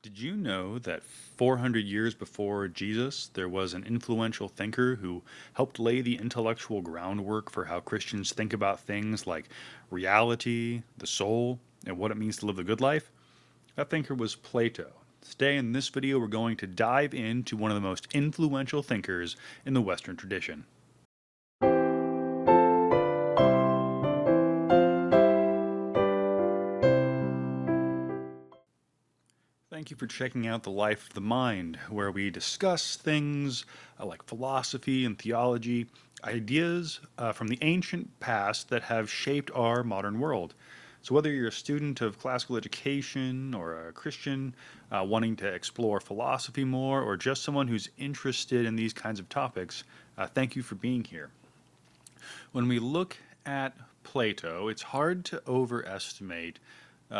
Did you know that 400 years before Jesus, there was an influential thinker who helped lay the intellectual groundwork for how Christians think about things like reality, the soul, and what it means to live the good life? That thinker was Plato. Today, in this video, we're going to dive into one of the most influential thinkers in the Western tradition. Thank you for checking out The Life of the Mind, where we discuss things like philosophy and theology, ideas from the ancient past that have shaped our modern world. So, whether you're a student of classical education or a Christian wanting to explore philosophy more, or just someone who's interested in these kinds of topics, thank you for being here. When we look at Plato, it's hard to overestimate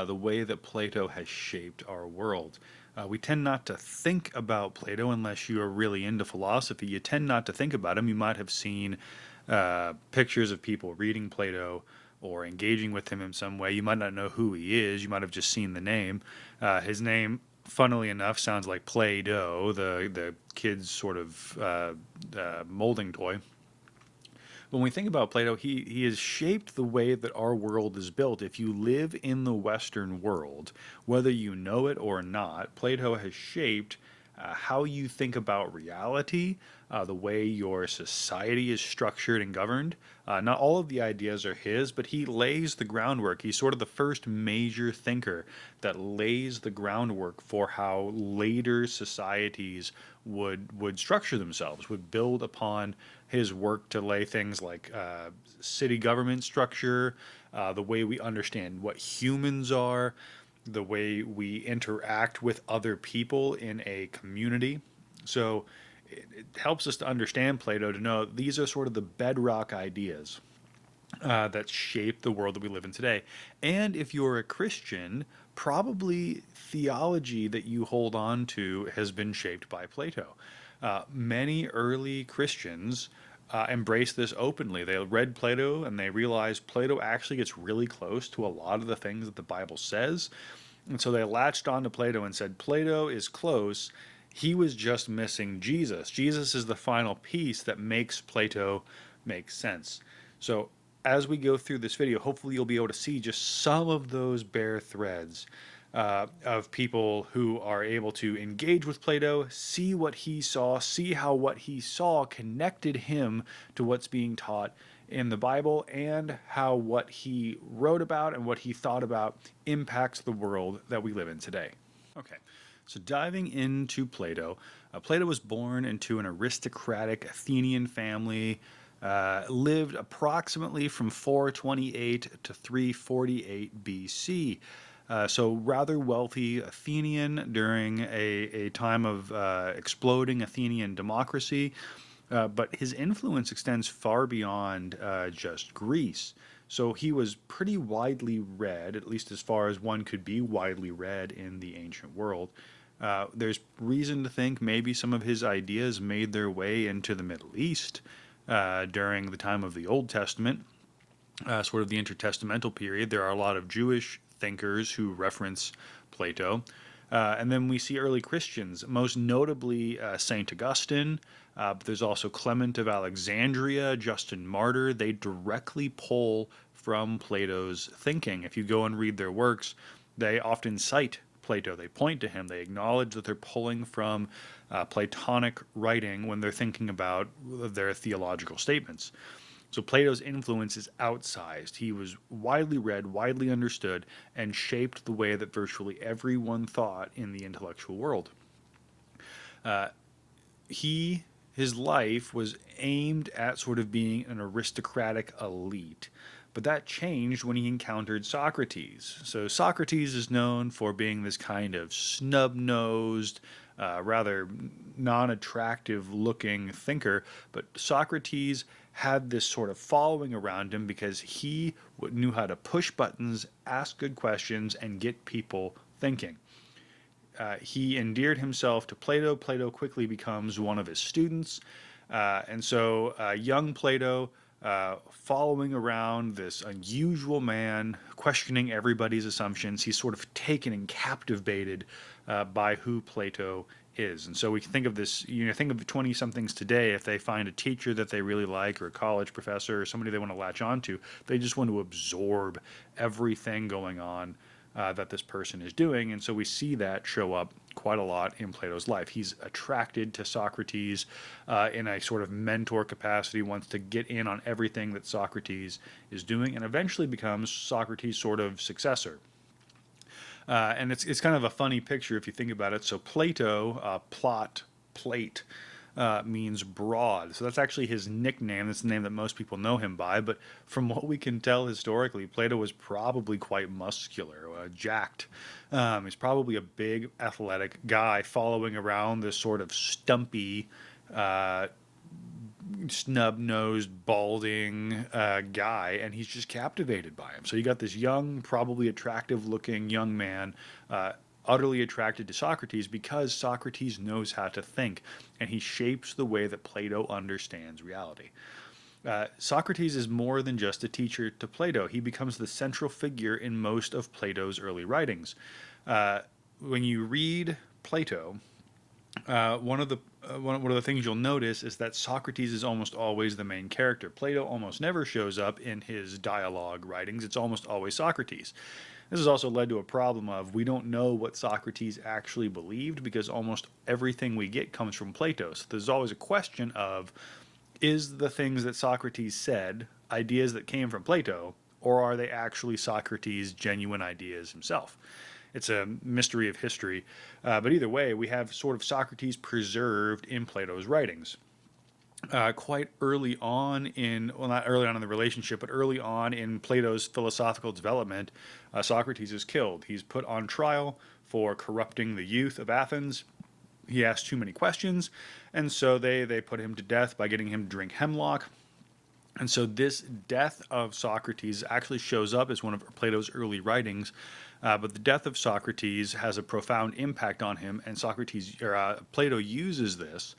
the way that Plato has shaped our world. We tend not to think about Plato unless you are really into philosophy. You tend not to think about him. You might have seen pictures of people reading Plato or engaging with him in some way. You might not know who he is. You might have just seen the name. His name, funnily enough, sounds like Play-Doh, the kid's sort of molding toy. When we think about Plato, he has shaped the way that our world is built. If you live in the Western world, whether you know it or not, Plato has shaped how you think about reality, the way your society is structured and governed. Not all of the ideas are his, but he lays the groundwork. He's sort of the first major thinker that lays the groundwork for how later societies would structure themselves, would build upon his work to lay things like city government structure, the way we understand what humans are, the way we interact with other people in a community. So it helps us to understand Plato to know these are sort of the bedrock ideas that shape the world that we live in today. And if you're a Christian, probably theology that you hold on to has been shaped by Plato. Many early Christians embraced this openly. They read Plato and they realized Plato actually gets really close to a lot of the things that the Bible says. And so they latched on to Plato and said, Plato is close. He was just missing Jesus. Jesus is the final piece that makes Plato make sense. So as we go through this video, hopefully you'll be able to see just some of those bare threads of people who are able to engage with Plato, see what he saw, see how what he saw connected him to what's being taught in the Bible, and how what he wrote about and what he thought about impacts the world that we live in today. Okay, so diving into Plato, Plato was born into an aristocratic Athenian family, lived approximately from 428 to 348 BC. So rather wealthy Athenian during a time of exploding Athenian democracy, but his influence extends far beyond just Greece. So he was pretty widely read, at least as far as one could be widely read in the ancient world. There's reason to think maybe some of his ideas made their way into the Middle East during the time of the Old Testament, sort of the intertestamental period. There are a lot of Jewish thinkers who reference Plato. And then we see early Christians, most notably St. Augustine, but there's also Clement of Alexandria, Justin Martyr. They directly pull from Plato's thinking. If you go and read their works, they often cite Plato. They point to him. They acknowledge that they're pulling from Platonic writing when they're thinking about their theological statements. So Plato's influence is outsized. He was widely read, widely understood, and shaped the way that virtually everyone thought in the intellectual world. Uh, his life was aimed at sort of being an aristocratic elite. But that changed when he encountered Socrates. So Socrates is known for being this kind of snub-nosed, rather non-attractive looking thinker, but Socrates had this sort of following around him because he knew how to push buttons, ask good questions, and get people thinking. He endeared himself to Plato. Plato quickly becomes one of his students. And so young Plato following around this unusual man, questioning everybody's assumptions. He's sort of taken and captivated by who Plato is. And so we can think of this, think of the 20 somethings today, if they find a teacher that they really like, or a college professor, or somebody they want to latch onto, they just want to absorb everything going on that this person is doing. And so we see that show up quite a lot in Plato's life. He's attracted to Socrates in a sort of mentor capacity, wants to get in on everything that Socrates is doing, and eventually becomes Socrates' sort of successor. And it's kind of a funny picture if you think about it. So Plato, plate, means broad. So that's actually his nickname. That's the name that most people know him by. But from what we can tell historically, Plato was probably quite muscular, jacked. He's probably a big athletic guy following around this sort of stumpy, snub-nosed, balding guy, and he's just captivated by him. So you got this young, probably attractive-looking young man, utterly attracted to Socrates because Socrates knows how to think, and he shapes the way that Plato understands reality. Socrates is more than just a teacher to Plato. He becomes the central figure in most of Plato's early writings. When you read Plato, one of the things you'll notice is that Socrates is almost always the main character. Plato almost never shows up in his dialogue writings. It's almost always Socrates. This has also led to a problem of we don't know what Socrates actually believed because almost everything we get comes from Plato. So there's always a question of, is the things that Socrates said ideas that came from Plato, or are they actually Socrates' genuine ideas himself? It's a mystery of history. But either way, we have sort of Socrates preserved in Plato's writings. Quite early on well, not early on in the relationship, but early on in Plato's philosophical development, Socrates is killed. He's put on trial for corrupting the youth of Athens. He asked too many questions, and so they put him to death by getting him to drink hemlock. And so this death of Socrates actually shows up as one of Plato's early writings, but the death of Socrates has a profound impact on him, and Plato uses this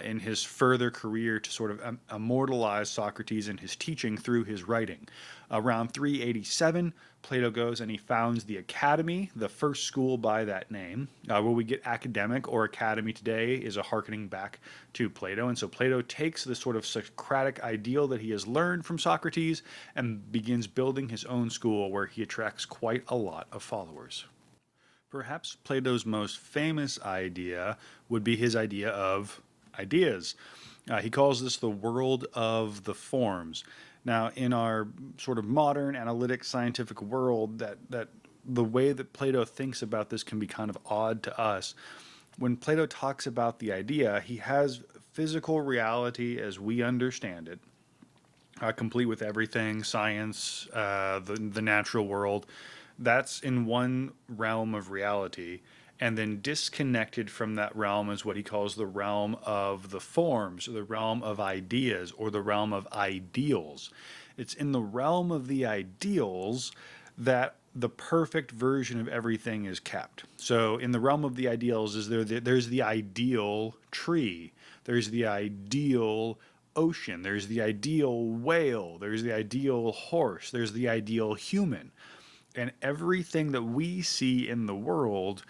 in his further career to sort of immortalize Socrates and his teaching through his writing. Around 387, Plato goes and he founds the Academy, the first school by that name. Where we get academic or academy today is a hearkening back to Plato. And so Plato takes this sort of Socratic ideal that he has learned from Socrates and begins building his own school where he attracts quite a lot of followers. Perhaps Plato's most famous idea would be his idea of ideas. He calls this the world of the forms. Now, in our sort of modern analytic scientific world, that the way that Plato thinks about this can be kind of odd to us. When Plato talks about the idea, he has physical reality as we understand it, complete with everything, science, the natural world. That's in one realm of reality. And then disconnected from that realm is what he calls the realm of the forms, or the realm of ideas, or the realm of ideals. It's in the realm of the ideals that the perfect version of everything is kept. So in the realm of the ideals there's the ideal tree, there's the ideal ocean, there's the ideal whale, there's the ideal horse, there's the ideal human. And everything that we see in the world,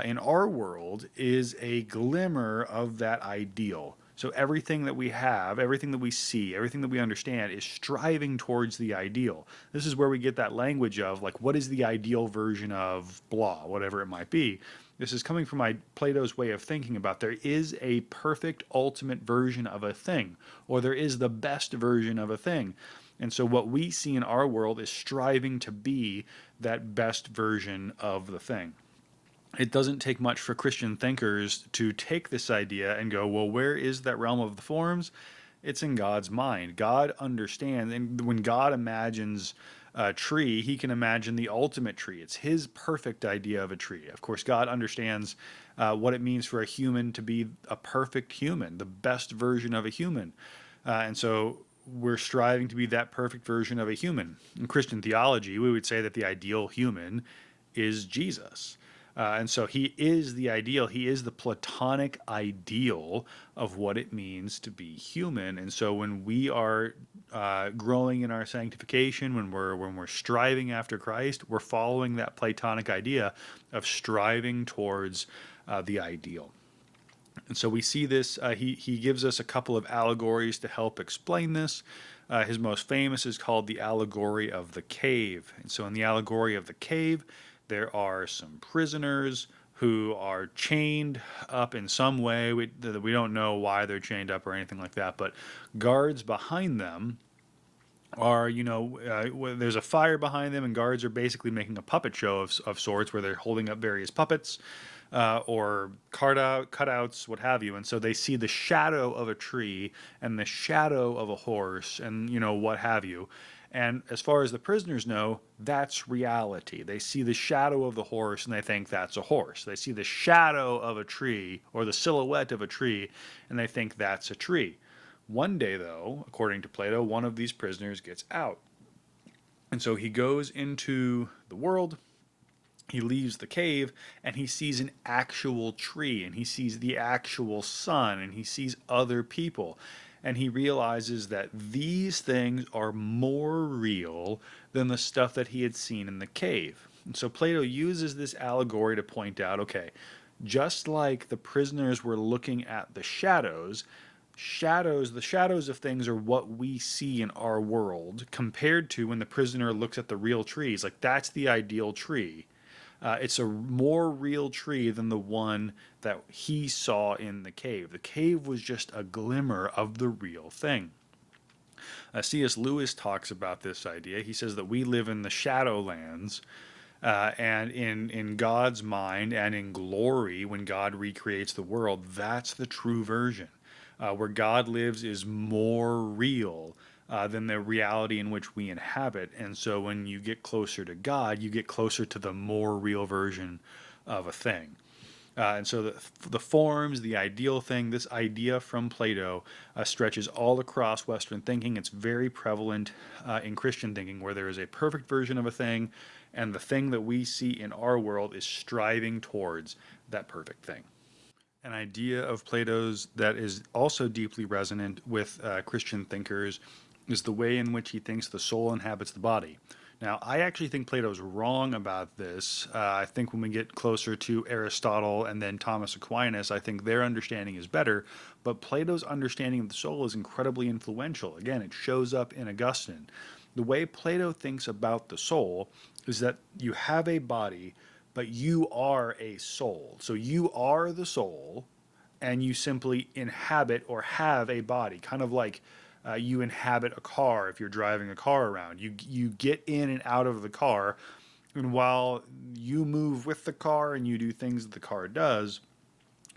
in our world, is a glimmer of that ideal. So everything that we have, everything that we see, everything that we understand is striving towards the ideal. This is where we get that language of, like, what is the ideal version of blah, whatever it might be. This is coming from Plato's way of thinking about there is a perfect ultimate version of a thing, or there is the best version of a thing. And so what we see in our world is striving to be that best version of the thing. It doesn't take much for Christian thinkers to take this idea and go, well, where is that realm of the forms? It's in God's mind. God understands, and when God imagines a tree, he can imagine the ultimate tree. It's his perfect idea of a tree. Of course, God understands what it means for a human to be a perfect human, the best version of a human. And so we're striving to be that perfect version of a human. In Christian theology, we would say that the ideal human is Jesus. And so he is the ideal. He is the Platonic ideal of what it means to be human. And so when we are growing in our sanctification, when we're striving after Christ, we're following that Platonic idea of striving towards the ideal. And so we see this. He gives us a couple of allegories to help explain this. His most famous is called the Allegory of the Cave. And so in the Allegory of the Cave, there are some prisoners who are chained up in some way. We don't know why they're chained up or anything like that, but guards behind them are, there's a fire behind them, and guards are basically making a puppet show of sorts where they're holding up various puppets or cutouts, what have you. And so they see the shadow of a tree and the shadow of a horse and, what have you. And as far as the prisoners know, that's reality. They see the shadow of the horse and they think that's a horse. They see the shadow of a tree or the silhouette of a tree and they think that's a tree. One day, though, according to Plato, one of these prisoners gets out. And so he goes into the world, he leaves the cave, and he sees an actual tree, and he sees the actual sun, and he sees other people. And he realizes that these things are more real than the stuff that he had seen in the cave. And so Plato uses this allegory to point out, okay, just like the prisoners were looking at the shadows of things are what we see in our world compared to when the prisoner looks at the real trees. Like, that's the ideal tree. It's a more real tree than the one that he saw in the cave. The cave was just a glimmer of the real thing. C.S. Lewis talks about this idea. He says that we live in the shadowlands, and in God's mind and in glory, when God recreates the world, that's the true version. Where God lives is more real than the reality in which we inhabit. And so when you get closer to God, you get closer to the more real version of a thing. And so the forms, the ideal thing, this idea from Plato stretches all across Western thinking. It's very prevalent in Christian thinking, where there is a perfect version of a thing, and the thing that we see in our world is striving towards that perfect thing. An idea of Plato's that is also deeply resonant with Christian thinkers is the way in which he thinks the soul inhabits the body. Now, I actually think Plato's wrong about this. I think when we get closer to Aristotle and then Thomas Aquinas, I think their understanding is better. But Plato's understanding of the soul is incredibly influential. Again, it shows up in Augustine. The way Plato thinks about the soul is that you have a body, but you are a soul. So you are the soul, and you simply inhabit or have a body, kind of like you inhabit a car if you're driving a car around. You get in and out of the car, and while you move with the car and you do things that the car does,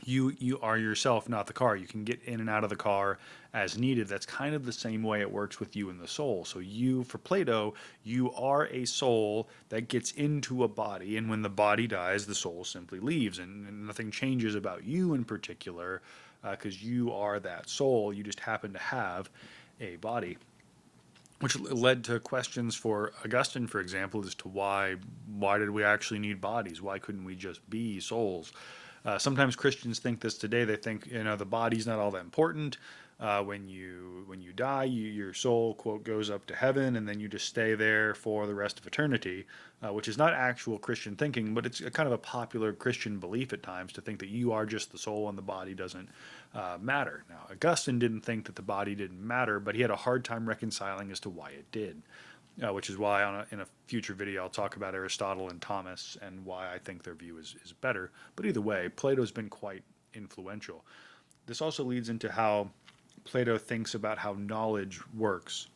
you are yourself, not the car. You can get in and out of the car as needed. That's kind of the same way it works with you and the soul. So for Plato, you are a soul that gets into a body, and when the body dies, the soul simply leaves, and nothing changes about you in particular, because you are that soul. You just happen to have a body. Which led to questions for Augustine, for example, as to why did we actually need bodies? Why couldn't we just be souls? Sometimes Christians think this today. They think the body's not all that important. When you die, your soul, quote, goes up to heaven, and then you just stay there for the rest of eternity, which is not actual Christian thinking, but it's a kind of a popular Christian belief at times to think that you are just the soul and the body doesn't matter. Now, Augustine didn't think that the body didn't matter, but he had a hard time reconciling as to why it did. Which is why in a future video I'll talk about Aristotle and Thomas and why I think their view is better. But either way, Plato's been quite influential. This also leads into how Plato thinks about how knowledge works.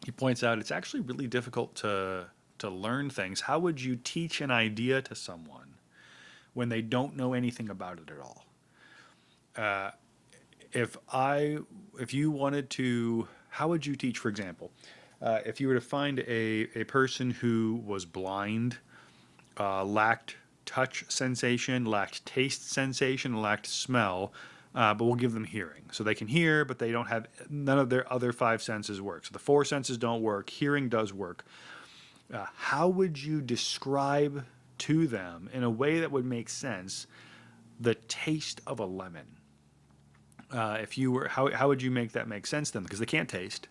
He points out it's actually really difficult to learn things. How would you teach an idea to someone when they don't know anything about it at all? If you wanted to, how would you teach, for example? If you were to find a person who was blind, lacked touch sensation, lacked taste sensation, lacked smell, but we'll give them hearing. So they can hear, but they don't have, none of their other five senses work. So the four senses don't work. Hearing does work. How would you describe to them in a way that would make sense the taste of a lemon. If you were, how would you make that make sense to them? Because they can't taste,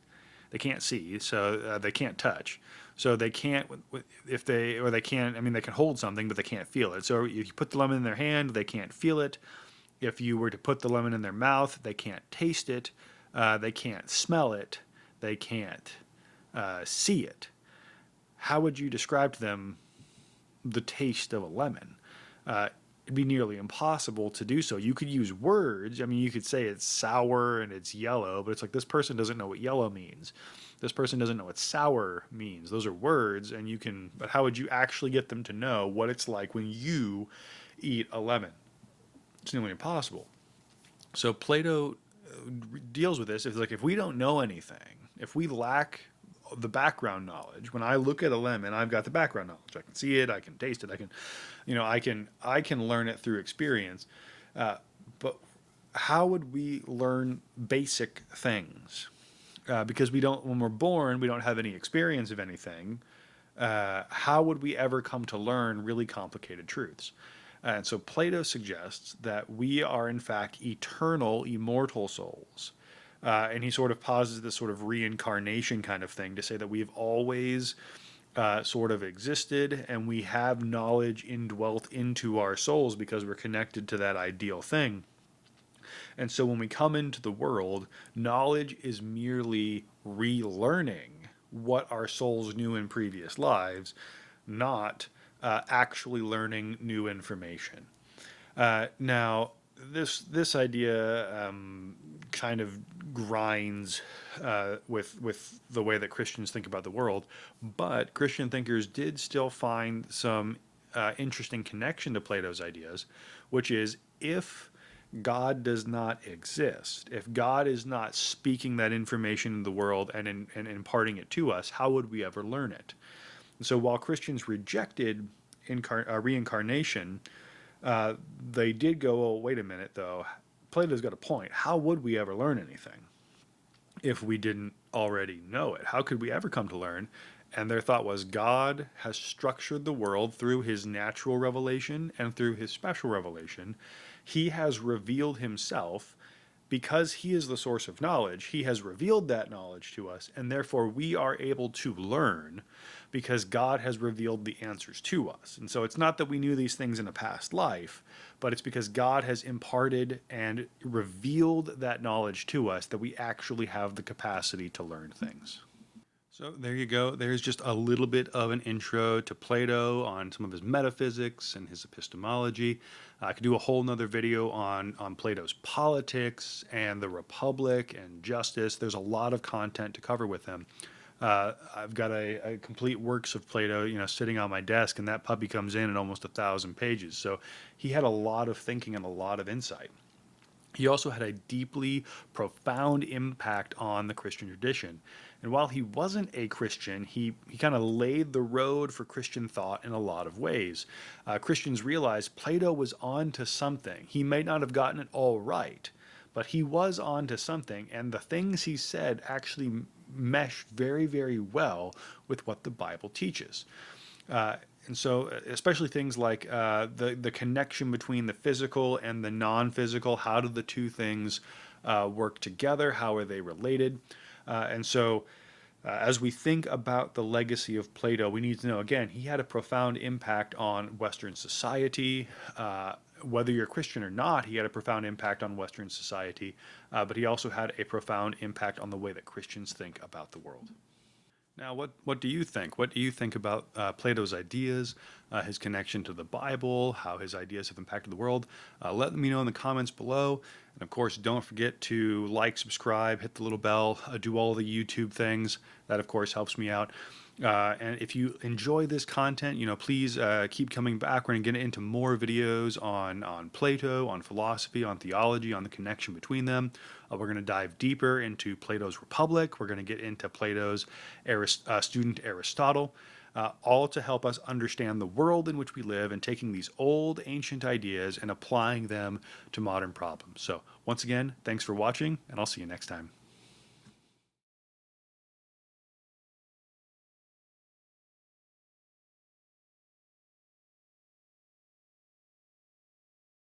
they can't see, so they can't touch. So they can't, if they, or they can't, I mean, they can hold something, but they can't feel it. So if you put the lemon in their hand, they can't feel it. If you were to put the lemon in their mouth, they can't taste it, they can't smell it, they can't see it. How would you describe to them the taste of a lemon? It'd be nearly impossible to do so. You could use words. I mean, you could say it's sour and it's yellow, but it's like this person doesn't know what yellow means. This person doesn't know what sour means. Those are words, and you can, but how would you actually get them to know what it's like when you eat a lemon? It's nearly impossible. So Plato deals with this. It's like if we don't know anything, if we lack the background knowledge, when I look at a lemon, I've got the background knowledge. I can see it, I can taste it, I can learn it through experience. But how would we learn basic things? Because we don't, when we're born, we don't have any experience of anything. How would we ever come to learn really complicated truths? And so Plato suggests that we are in fact eternal, immortal souls. And he sort of posits this sort of reincarnation kind of thing to say that we've always sort of existed and we have knowledge indwelt into our souls because we're connected to that ideal thing. And so when we come into the world, knowledge is merely relearning what our souls knew in previous lives, not actually learning new information. Now, this idea kind of grinds with the way that Christians think about the world, but Christian thinkers did still find some interesting connection to Plato's ideas, which is if God does not exist, if God is not speaking that information in the world and imparting it to us, how would we ever learn it? And so while Christians rejected reincarnation, they did go, oh, wait a minute, though. Plato's got a point. How would we ever learn anything if we didn't already know it? How could we ever come to learn? And their thought was God has structured the world through his natural revelation and through his special revelation. He has revealed himself. Because he is the source of knowledge, he has revealed that knowledge to us, and therefore we are able to learn because God has revealed the answers to us. And so it's not that we knew these things in a past life, but it's because God has imparted and revealed that knowledge to us that we actually have the capacity to learn things. So there you go. There's just a little bit of an intro to Plato on some of his metaphysics and his epistemology. I could do a whole nother video on Plato's politics and the Republic and justice. There's a lot of content to cover with him. I've got a complete works of Plato, sitting on my desk, and that puppy comes in at almost 1,000 pages. So he had a lot of thinking and a lot of insight. He also had a deeply profound impact on the Christian tradition. And while he wasn't a Christian, he kind of laid the road for Christian thought in a lot of ways. Christians realized Plato was on to something. He may not have gotten it all right, but he was on to something, and the things he said actually meshed very, very well with what the Bible teaches. And so especially things like the connection between the physical and the non-physical, how do the two things work together? How are they related? And so as we think about the legacy of Plato, we need to know, again, he had a profound impact on Western society. Whether you're Christian or not, he had a profound impact on Western society, but he also had a profound impact on the way that Christians think about the world. Now, what do you think? What do you think about Plato's ideas, his connection to the Bible, how his ideas have impacted the world? Let me know in the comments below. And of course, don't forget to like, subscribe, hit the little bell, do all the YouTube things. That, of course, helps me out. And if you enjoy this content, please keep coming back. We're going to get into more videos on Plato, on philosophy, on theology, on the connection between them. We're going to dive deeper into Plato's Republic. We're going to get into Plato's student Aristotle, all to help us understand the world in which we live and taking these old ancient ideas and applying them to modern problems. So once again, thanks for watching, and I'll see you next time.